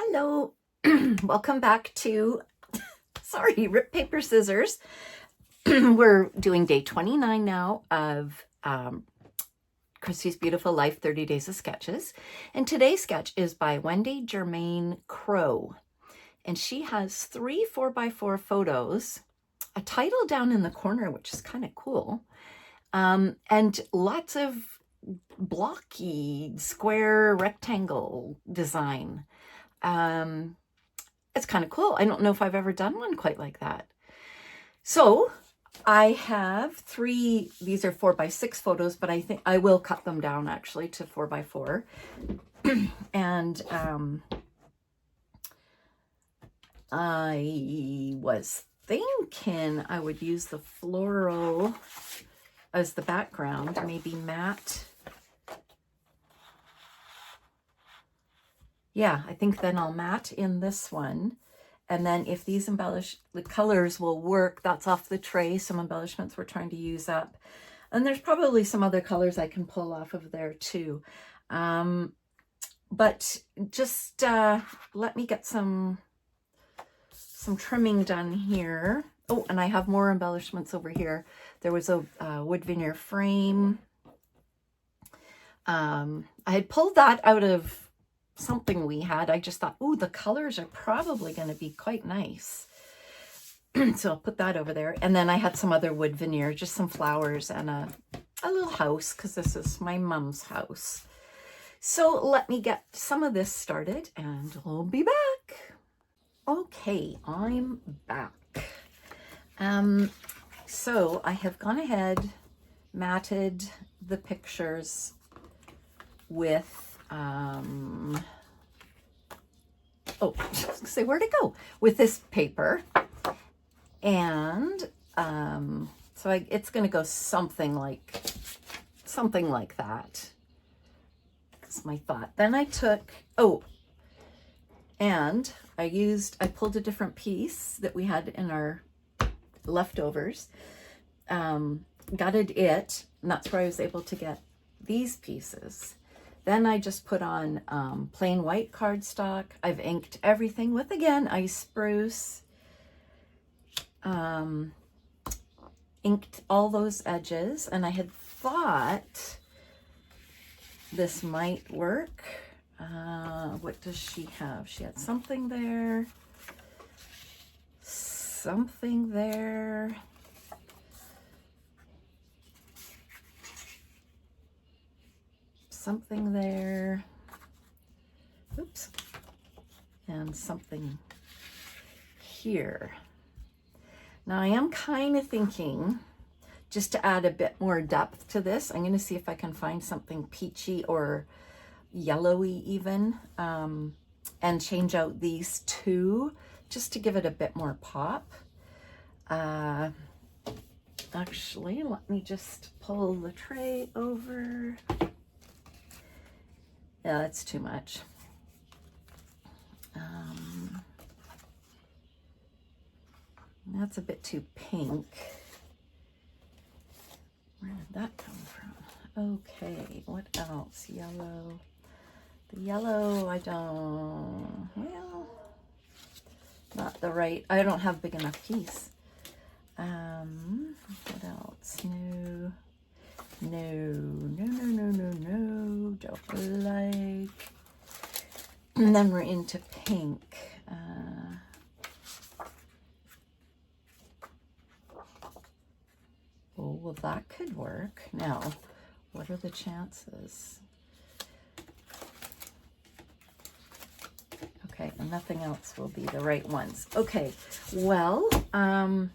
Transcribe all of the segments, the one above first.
Hello, welcome back to, Rip, Paper, Scissors. We're doing day 29 now of Christy's Beautiful Life 30 Days of Sketches. And today's sketch is by Wendy Germain Crow. And she has 3 4x4 photos, a title down in the corner, which is kind of cool, and lots of blocky, square, rectangle design. It's kind of cool. I don't know if I've ever done one quite like that. So I have 3, these are 4x6 photos, but I think I will cut them down actually to 4x4. And I was thinking I would use the floral as the background, maybe matte. Yeah, I think then I'll matte in this one. And then if these the colors will work, that's off the tray, some embellishments we're trying to use up. And there's probably some other colors I can pull off of there too. But just let me get some trimming done here. Oh, and I have more embellishments over here. There was a wood veneer frame. I had pulled that out of something we had. I just thought, oh, the colors are probably going to be quite nice. So I'll put that over there. And then I had some other wood veneer, just some flowers and a little house, because this is my mom's house. So let me get some of this started and we'll be back. Okay, I'm back. So I have gone ahead, matted the pictures with say where to go with this paper, and so it's going to go something like that. That's my thought. Then I took and I pulled a different piece that we had in our leftovers, gutted it, and that's where I was able to get these pieces. Then I just put on plain white cardstock. I've inked everything with, again, ice spruce. Inked all those edges, and I had thought this might work. What does she have? She had something there. Something there. Something there, oops, and something here. Now I am kind of thinking, just to add a bit more depth to this, I'm going to see if I can find something peachy or yellowy even, and change out these 2 just to give it a bit more pop. Actually, let me just pull the tray over. Yeah, that's too much. That's a bit too pink. Where did that come from? Okay, what else? Yellow. The yellow, not the right, I don't have big enough piece. What else? No, don't like. And then we're into pink. Well, that could work. Now, what are the chances? Okay, and nothing else will be the right ones. Okay, well, I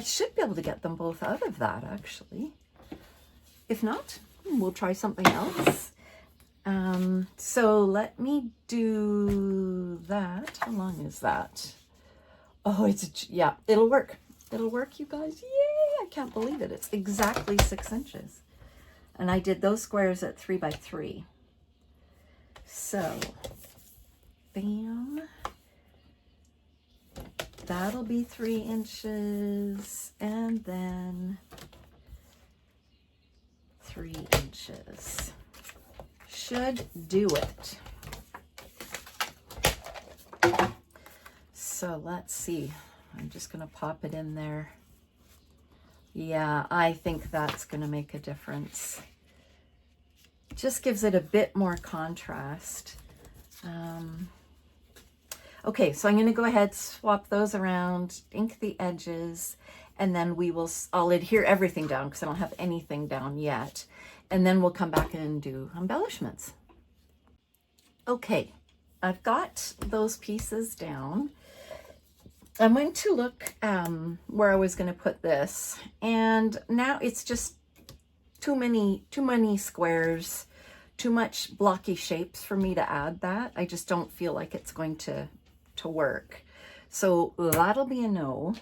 should be able to get them both out of that, actually. If not, we'll try something else. So let me do that. How long is that? Oh, yeah, it'll work. It'll work, you guys. Yay! I can't believe it. It's exactly 6 inches. And I did those squares at 3x3. So, bam. That'll be 3 inches. And then 3 inches. Should do it. So let's see. I'm just going to pop it in there. Yeah, I think that's going to make a difference. Just gives it a bit more contrast. Okay, so I'm going to go ahead, swap those around, ink the edges, and then I'll adhere everything down because I don't have anything down yet. And then we'll come back and do embellishments. Okay, I've got those pieces down. I'm going to look where I was going to put this, and now it's just too many squares, too much blocky shapes for me to add that. I just don't feel like it's going to work. So that'll be a no.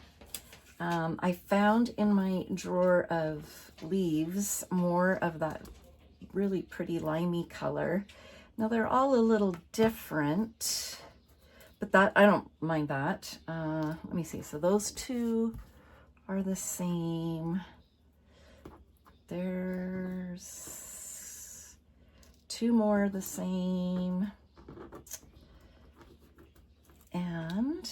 I found in my drawer of leaves more of that really pretty limey color. Now they're all a little different, but that I don't mind that. Let me see. So those two are the same. There's two more the same. And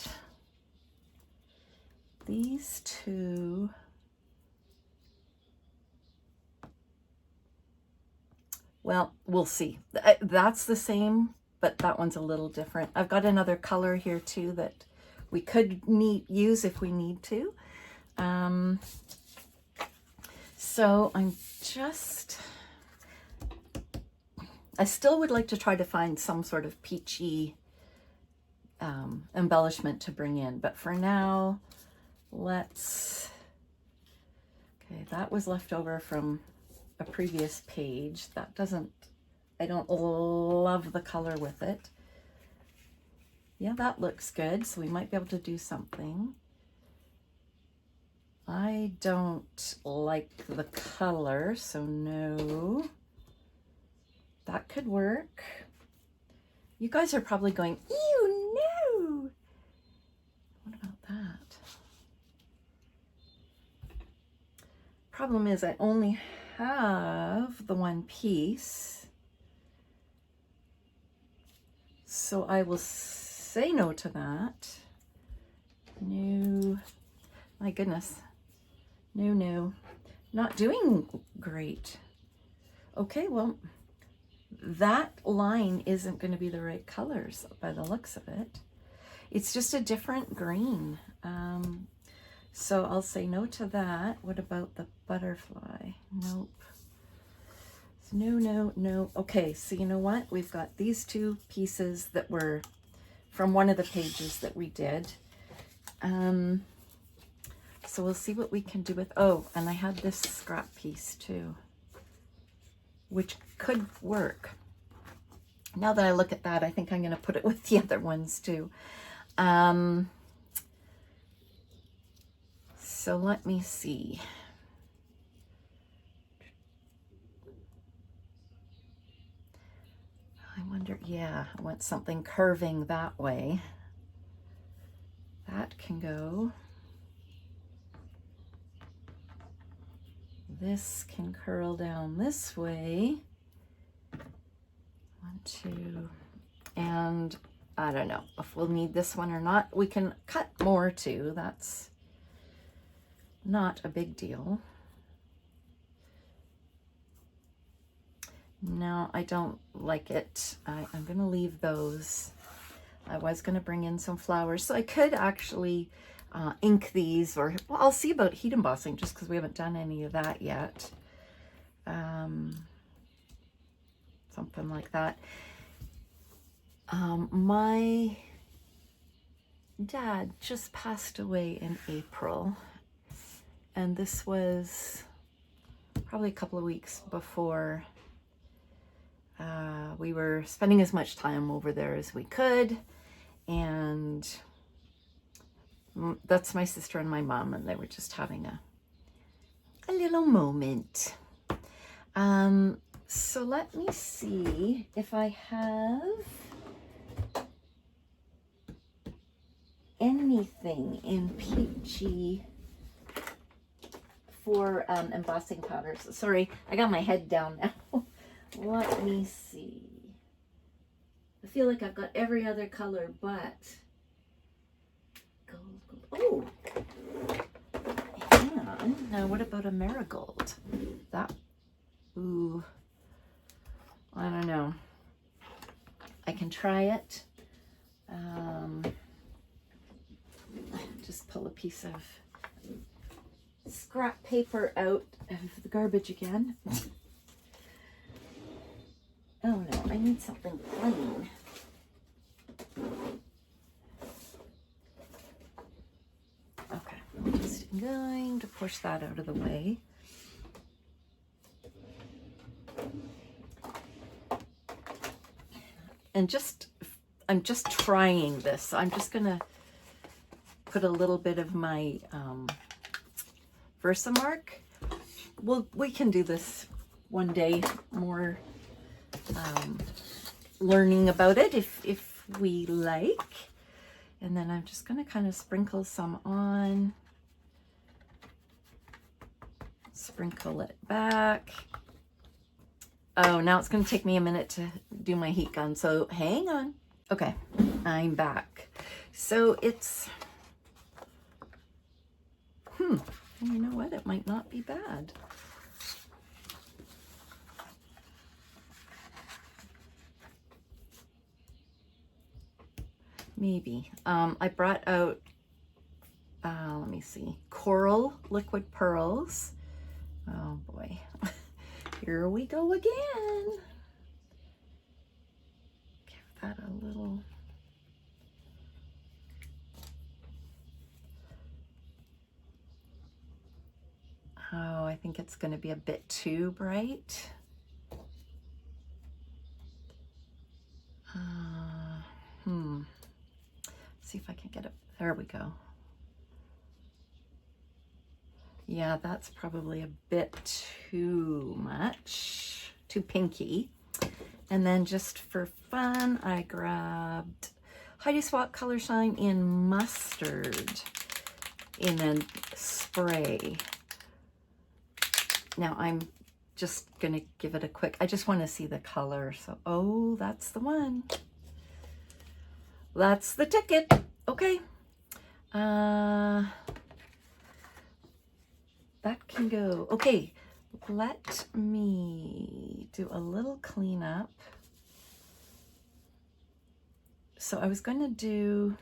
these two, well, we'll see. That's the same, but that one's a little different. I've got another color here too that we could use if we need to. So I still would like to try to find some sort of peachy embellishment to bring in, but for now, okay, that was left over from a previous page. I don't love the color with it. Yeah, that looks good, so we might be able to do something. I don't like the color, so no. That could work. You guys are probably going, ew, no. What about that? Problem is I only have the one piece. So I will say no to that. No. My goodness. No. Not doing great. Okay, well, that line isn't going to be the right colors by the looks of it. It's just a different green. So I'll say no to that. What about the butterfly? Nope. No. Okay, so you know what? We've got these two pieces that were from one of the pages that we did. So we'll see what we can do with, oh, and I had this scrap piece too, which could work. Now that I look at that, I think I'm going to put it with the other ones too. So let me see. I wonder, yeah, I want something curving that way. That can go. This can curl down this way. 1, 2, and I don't know if we'll need this one or not. We can cut more too. That's not a big deal. No, I don't like it. I'm going to leave those. I was going to bring in some flowers, so I could actually ink these, or well, I'll see about heat embossing just because we haven't done any of that yet. Something like that. My dad just passed away in April, and this was probably a couple of weeks before we were spending as much time over there as we could, and that's my sister and my mom, and they were just having a little moment. So let me see if I have anything in peachy for embossing powders. Sorry, I got my head down now. Let me see. I feel like I've got every other color but gold. Oh, hang on. Now what about a marigold? That, ooh, I don't know. I can try it. Just pull a piece of scrap paper out of the garbage again. Oh no, I need something plain. Okay, I'm just going to push that out of the way. And I'm just trying this. So I'm just gonna put a little bit of my Versamark. We can do this one day more, learning about it if we like. And then I'm just gonna kind of sprinkle some on, sprinkle it back. Oh, now it's gonna take me a minute to do my heat gun, so hang on. Okay, I'm back. So it's, you know what? It might not be bad. Maybe. I brought out, let me see, Coral Liquid Pearls. Oh boy. Here we go again. Give that a little. Oh, I think it's going to be a bit too bright. See if I can get it. There we go. Yeah, that's probably a bit too much, too pinky. And then just for fun, I grabbed Heidi Swapp Color Shine in Mustard in a spray. Now I'm just gonna give it a quick, I just want to see the color. So, oh, that's the one. That's the ticket. Okay. That can go. Okay, let me do a little cleanup. So I was going to do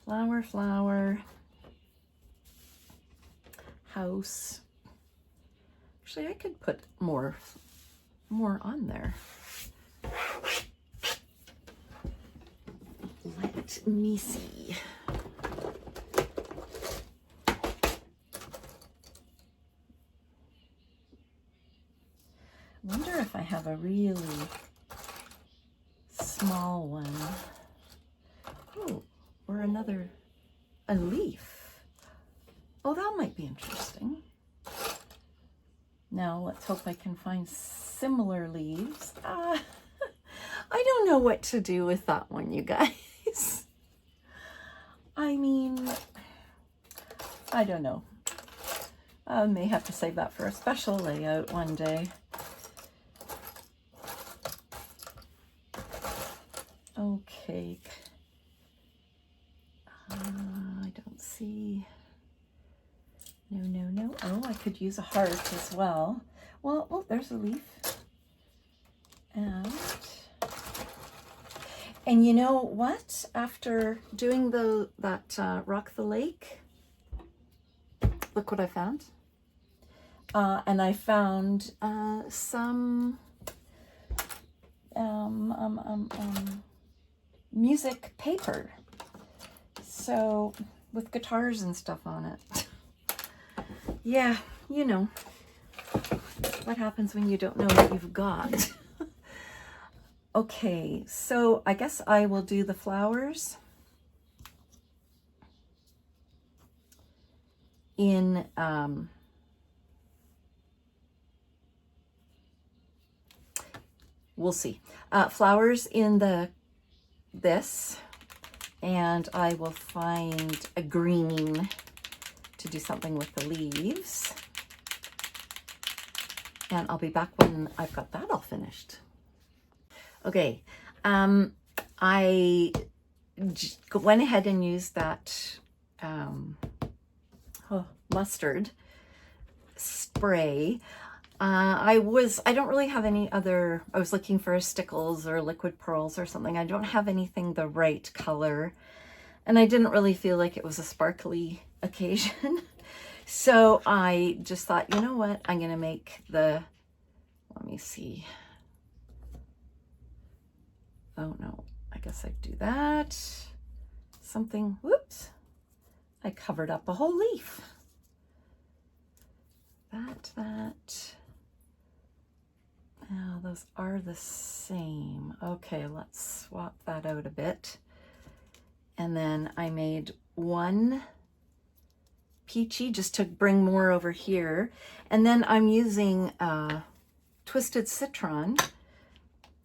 flower, flower, house. Actually, I could put more on there. Let me see. I wonder if I have a really small one. Oh, or a leaf. Oh, that might be interesting. Now let's hope I can find similar leaves. I don't know what to do with that one, you guys. I mean, I don't know. I may have to save that for a special layout one day. Okay. I don't see. No. Oh, I could use a heart as well. Well, oh, there's a leaf. And you know what? After doing that Rock the Lake, look what I found. And I found some music paper. So with guitars and stuff on it. Yeah, you know what happens when you don't know what you've got. Okay, so I guess I will do the flowers in we'll see. Flowers in this, and I will find a green to do something with the leaves. And I'll be back when I've got that all finished. Okay, I went ahead and used that mustard spray. I don't really have any other, I was looking for stickles or liquid pearls or something. I don't have anything the right color, and I didn't really feel like it was a sparkly occasion. So I just thought, you know what, I'm gonna make the, let me see. Oh no, I guess I'd do that. Something, whoops, I covered up a whole leaf. That. Now those are the same. Okay, let's swap that out a bit. And then I made one peachy just to bring more over here. And then I'm using Twisted Citron,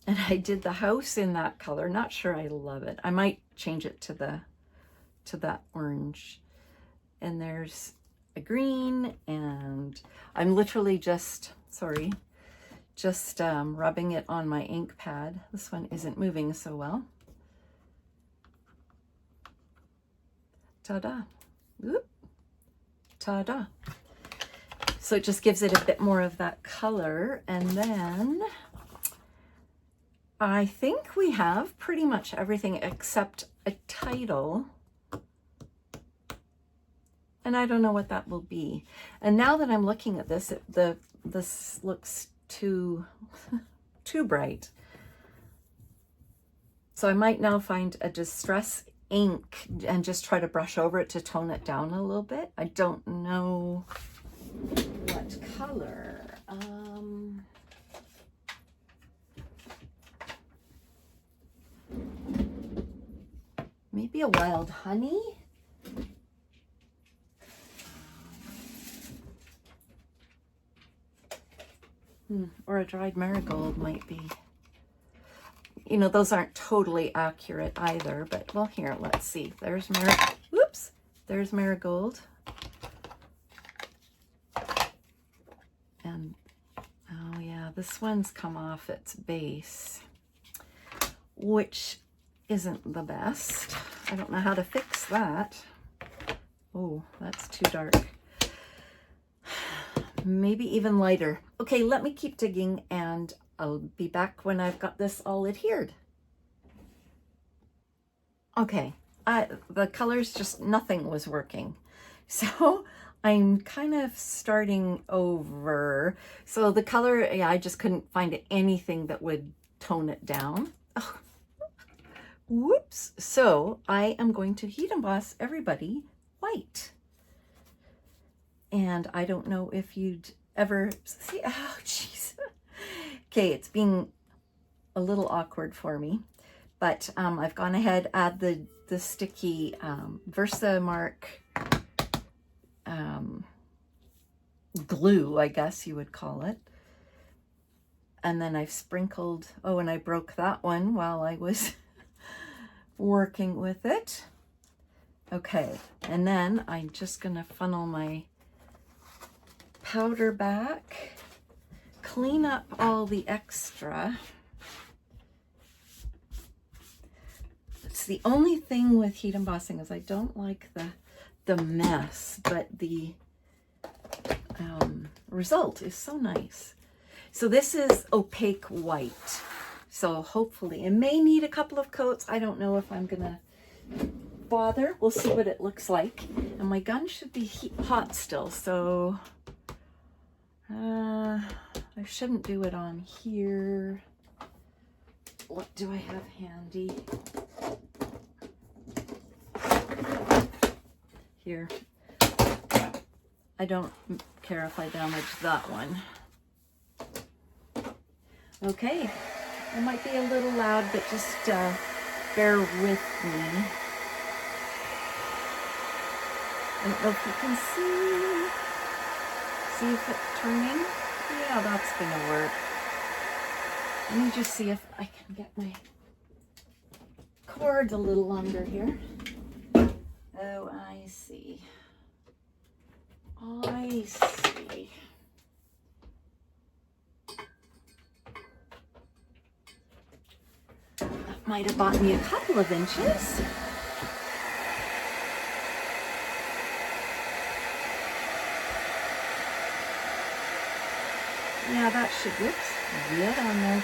and I did the house in that color. Not sure I love it. I might change it to that orange. And there's a green, and I'm literally just rubbing it on my ink pad. This one isn't moving so well. Ta-da. Oop. Ta-da. So it just gives it a bit more of that color. And then I think we have pretty much everything except a title. And I don't know what that will be. And now that I'm looking at this, this looks too bright. So I might now find a distress ink and just try to brush over it to tone it down a little bit. I don't know what color. Maybe a wild honey. Or a dried marigold might be. You know, those aren't totally accurate either, but well, here, let's see. There's marigold. And oh yeah, this one's come off its base, which isn't the best. I don't know how to fix that. Oh, that's too dark. Maybe even lighter. Okay, let me keep digging, and I'll be back when I've got this all adhered. Okay, the colors, just nothing was working. So I'm kind of starting over. So the color, yeah, I just couldn't find anything that would tone it down. Oh, whoops. So I am going to heat emboss everybody white. And I don't know if you'd ever see, oh jeez. Okay, it's being a little awkward for me, but I've gone ahead, add the sticky Versamark glue, I guess you would call it. And then I've sprinkled, oh, and I broke that one while I was working with it. Okay, and then I'm just gonna funnel my powder back, clean up all the extra. It's the only thing with heat embossing is I don't like the mess, but the result is so nice. So this is opaque white. So hopefully, it may need a couple of coats. I don't know if I'm gonna bother. We'll see what it looks like. And my gun should be hot still, so I shouldn't do it on here. What do I have handy? Here. I don't care if I damage that one. Okay, it might be a little loud, but just bear with me. I don't know if you can see if it's turning. Yeah, that's gonna work. Let me just see if I can get my cord a little longer here. Oh, I see. I see. Might have bought me a couple of inches. Yeah, that should, whoops, get on there.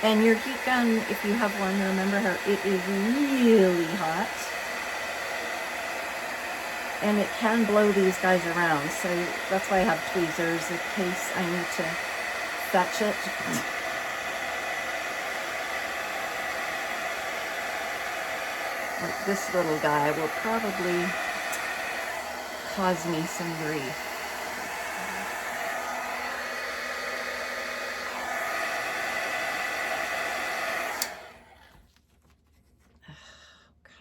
And your heat gun, if you have one, remember how it is really hot. And it can blow these guys around, so that's why I have tweezers in case I need to fetch it. Like this little guy will probably cause me some grief.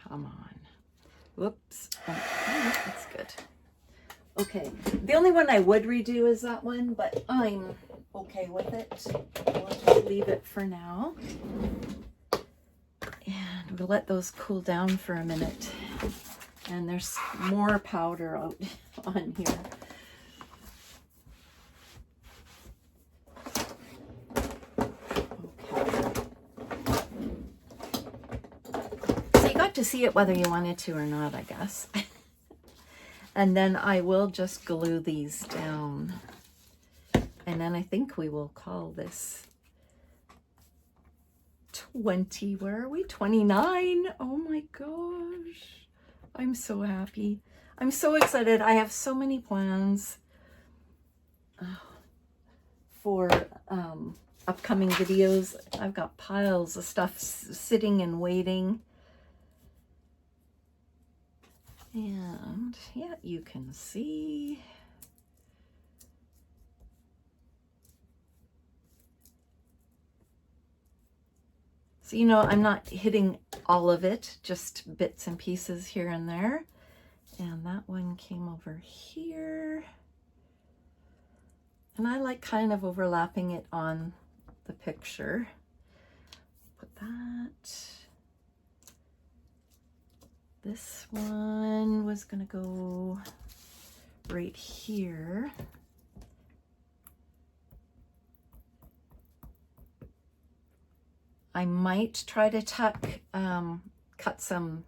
Come on. Whoops. Oh, that's good. Okay. The only one I would redo is that one, but I'm okay with it. We'll just leave it for now. And we'll let those cool down for a minute. And there's more powder out on here. To see it whether you wanted to or not, I guess. And then I will just glue these down. And then I think we will call this 20, where are we? 29. Oh my gosh. I'm so happy. I'm so excited. I have so many plans for upcoming videos. I've got piles of stuff sitting and waiting. And yeah, you can see. So, you know, I'm not hitting all of it, just bits and pieces here and there. And that one came over here. And I like kind of overlapping it on the picture. Put that. This one was gonna go right here. I might try to cut some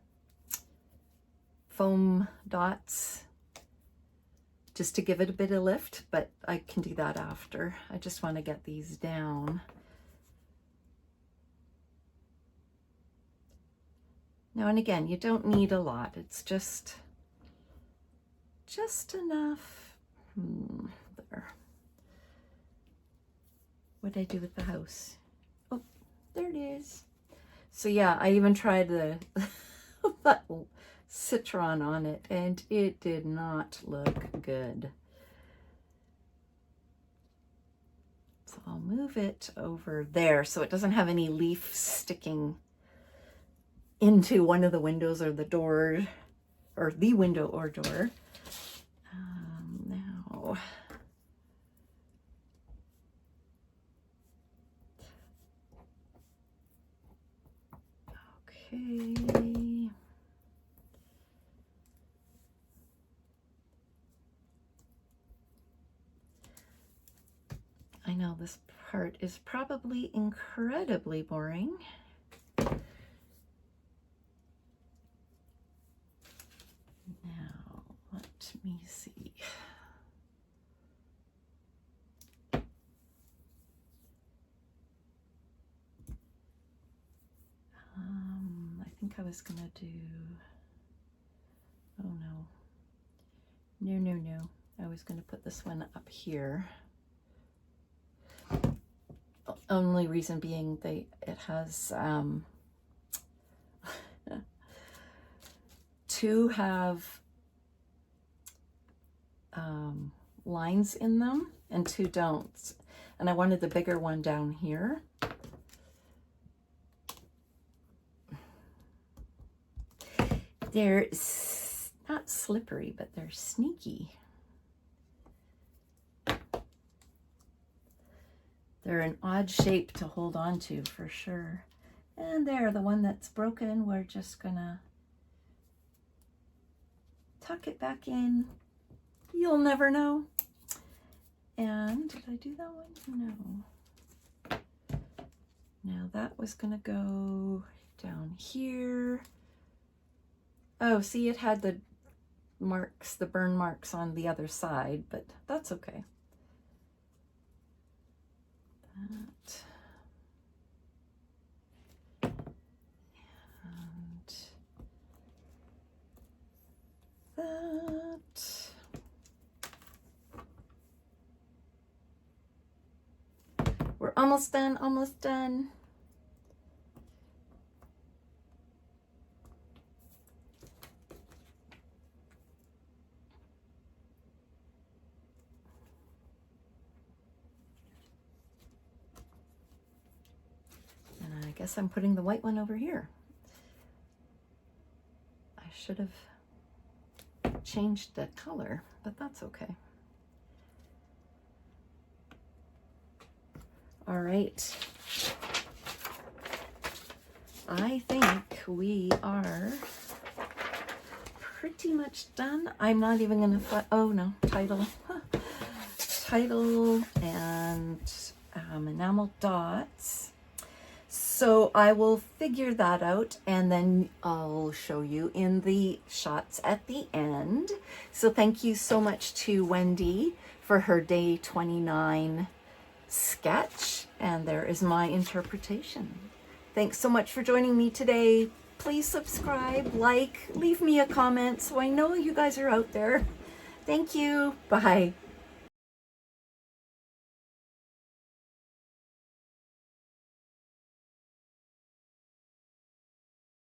foam dots just to give it a bit of lift, but I can do that after. I just want to get these down. Now and again, you don't need a lot. It's just enough. There. What did I do with the house? Oh, there it is. So yeah, I even tried the that citron on it, and it did not look good. So I'll move it over there so it doesn't have any leaf sticking into one of the windows or the door, or the window or door. Now, okay. I know this part is probably incredibly boring. Now, let me see. I think I was gonna do, oh no. I was gonna put this one up here. Only reason being it has two have lines in them and two don't. And I wanted the bigger one down here. They're not slippery, but they're sneaky. They're an odd shape to hold on to for sure. And there, the one that's broken, we're just gonna tuck it back in. You'll never know. And did I do that one? No. Now that was gonna go down here. Oh, see, it had the marks, the burn marks on the other side, but that's okay. That. We're almost done, almost done. And I guess I'm putting the white one over here. I should have changed the color, but that's okay. All right. I think we are pretty much done. I'm not even gonna, oh no, title. Title and enamel dots. So I will figure that out and then I'll show you in the shots at the end. So thank you so much to Wendy for her day 29 sketch. And there is my interpretation. Thanks so much for joining me today. Please subscribe, like, leave me a comment so I know you guys are out there. Thank you. Bye.